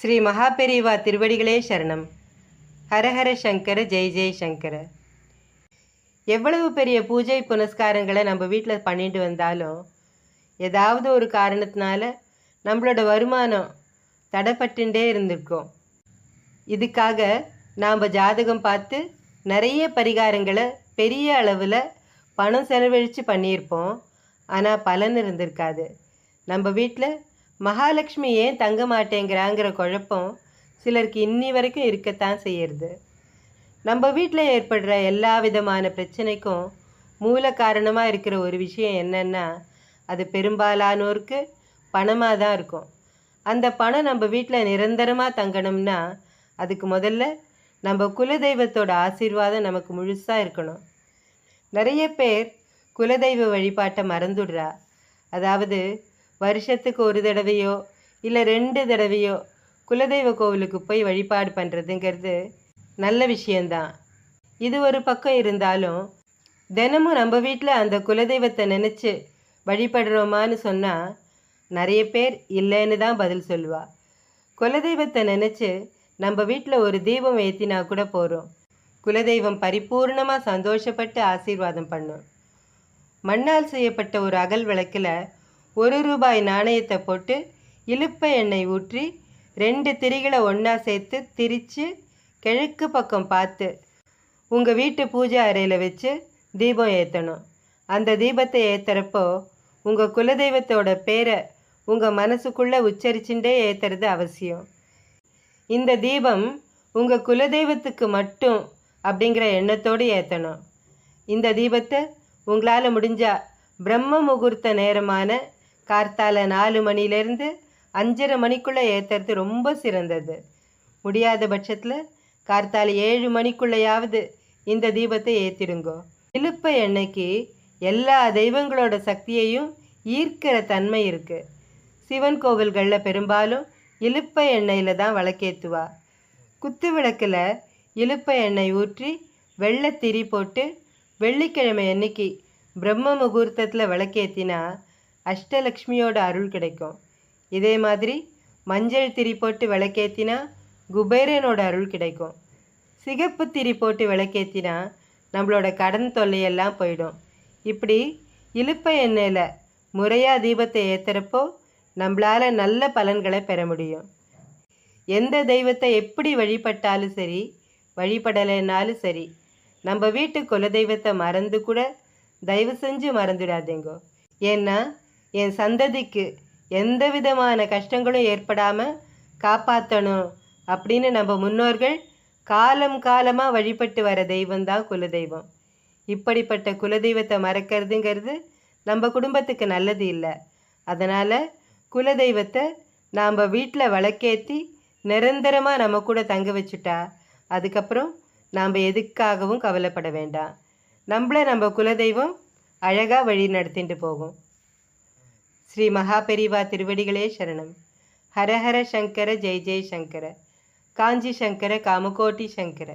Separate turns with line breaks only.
ஸ்ரீ மகாபெரிவா திருவடிகளே சரணம். ஹரஹர சங்கர ஜெய் ஜெய் சங்கர. எவ்வளவு பெரிய பூஜை புனஸ்காரங்களை நம்ம வீட்டில் பண்ணிட்டு வந்தாலும் ஏதாவது ஒரு காரணத்தினால நம்மளோட வருமானம் தடைப்பட்டுட்டே இருந்திருக்கோம். இதுக்காக நாம் ஜாதகம் பார்த்து நிறைய பரிகாரங்களை பெரிய அளவில் பணம் செலவழித்து பண்ணியிருப்போம். ஆனால் பலன் இருந்திருக்காது. நம்ம வீட்டில் மகாலட்சுமி ஏன் தங்க மாட்டேங்கிறாங்கிற குழப்பம் சிலருக்கு இன்னி வரைக்கும் இருக்கத்தான் செய்யறது. நம்ம வீட்டில் ஏற்படுற எல்லா விதமான பிரச்சனைக்கும் மூல காரணமாக இருக்கிற ஒரு விஷயம் என்னென்னா, அது பெரும்பாலானோருக்கு பணமாக தான் இருக்கும். அந்த பணம் நம்ம வீட்டில் நிரந்தரமாக தங்கணும்னா அதுக்கு முதல்ல நம்ம குலதெய்வத்தோட ஆசீர்வாதம் நமக்கு முழுசாக இருக்கணும். நிறைய பேர் குலதெய்வ வழிபாட்டை மறந்துடுறா. அதாவது வருஷத்துக்கு ஒரு தடவையோ இல்லை 2 தடவையோ குலதெய்வ கோவிலுக்கு போய் வழிபாடு பண்ணுறதுங்கிறது நல்ல விஷயந்தான். இது ஒரு பக்கம் இருந்தாலும் தினமும் நம்ம வீட்டில் அந்த குலதெய்வத்தை நினச்சி வழிபடுறோமான்னு சொன்னால் நிறைய பேர் இல்லைன்னு தான் பதில் சொல்லுவா. குலதெய்வத்தை நினச்சி நம்ம வீட்டில் ஒரு தீபம் ஏற்றினா கூட போகிறோம். குலதெய்வம் பரிபூர்ணமாக சந்தோஷப்பட்டு ஆசீர்வாதம் பண்ணும். மண்ணால் செய்யப்பட்ட ஒரு அகல் விளக்கில் 1 ரூபாய் நாணயத்தை போட்டு இலுப்பை எண்ணெய் ஊற்றி 2 திரிகளை ஒன்றா சேர்த்து திரித்து கிழக்கு பக்கம் பார்த்து உங்கள் வீட்டு பூஜை அறையில் வச்சு தீபம் ஏற்றணும். அந்த தீபத்தை ஏற்றுறப்போ உங்கள் குலதெய்வத்தோட பேரை உங்கள் மனசுக்குள்ளே உச்சரிச்சுட்டே ஏற்றுறது அவசியம். இந்த தீபம் உங்கள் குலதெய்வத்துக்கு மட்டும் அப்படிங்கிற எண்ணத்தோடு ஏற்றணும். இந்த தீபத்தை உங்களால் முடிஞ்சால் பிரம்ம முகூர்த்த நேரமான கார்த்தால 4 மணிலேருந்து 5:30 மணிக்குள்ளே ஏற்றுறது ரொம்ப சிறந்தது. முடியாத பட்சத்தில் கார்த்தால 7 மணிக்குள்ளேயாவது இந்த தீபத்தை ஏற்றிடுங்கோ. இலுப்பை எண்ணெய்க்கு எல்லா தெய்வங்களோட சக்தியையும் ஈர்க்கிற தன்மை இருக்குது. சிவன் கோவில்களில் பெரும்பாலும் இலுப்பை எண்ணெயில் தான் விளக்கேற்றுவா. குத்து விளக்கில் இலுப்பை எண்ணெய் ஊற்றி வெள்ளைத்திரி போட்டு வெள்ளிக்கிழமை அன்னைக்கு பிரம்ம முகூர்த்தத்தில் விளக்கேற்றினா அஷ்டலக்ஷ்மியோட அருள் கிடைக்கும். இதே மாதிரி மஞ்சள் திரி போட்டு விளக்கேற்றினா குபேரனோட அருள் கிடைக்கும். சிகப்பு திரி போட்டு விளக்கேற்றினா நம்மளோட கடன் தொல்லையெல்லாம் போயிடும். இப்படி இலுப்பை எண்ணெயில் முறையாக தீபத்தை ஏற்றுறப்போ நம்மளால் நல்ல பலன்களை பெற முடியும். எந்த தெய்வத்தை எப்படி வழிபட்டாலும் சரி, வழிபடலைன்னாலும் சரி, நம்ம வீட்டு குலதெய்வத்தை மறந்து கூட தயவு செஞ்சு மறந்துடாதீங்கோ. ஏன்னா என் சந்ததிக்கு எந்த விதமான கஷ்டங்களும் ஏற்படாமல் காப்பாற்றணும் அப்படின்னு நம்ம முன்னோர்கள் காலம் காலமாக வழிபட்டு வர தெய்வந்தான் குலதெய்வம். இப்படிப்பட்ட குலதெய்வத்தை மறக்கிறதுங்கிறது நம்ம குடும்பத்துக்கு நல்லது இல்லை. அதனால் குலதெய்வத்தை நாம் வீட்டில் விளக்கேற்றி நிரந்தரமாக நம்ம கூட தங்க வச்சுட்டா அதுக்கப்புறம் நாம் எதுக்காகவும் கவலைப்பட வேண்டாம். நம்மளை நம்ம குலதெய்வம் அழகாக வழி நடத்திட்டு போகும். ஸ்ரீ மகாபெரிவா திருவடிகளே சரணம். ஹரஹர சங்கர ஜெய் ஜெய் சங்கர. காஞ்சி சங்கர காமகோட்டி சங்கர.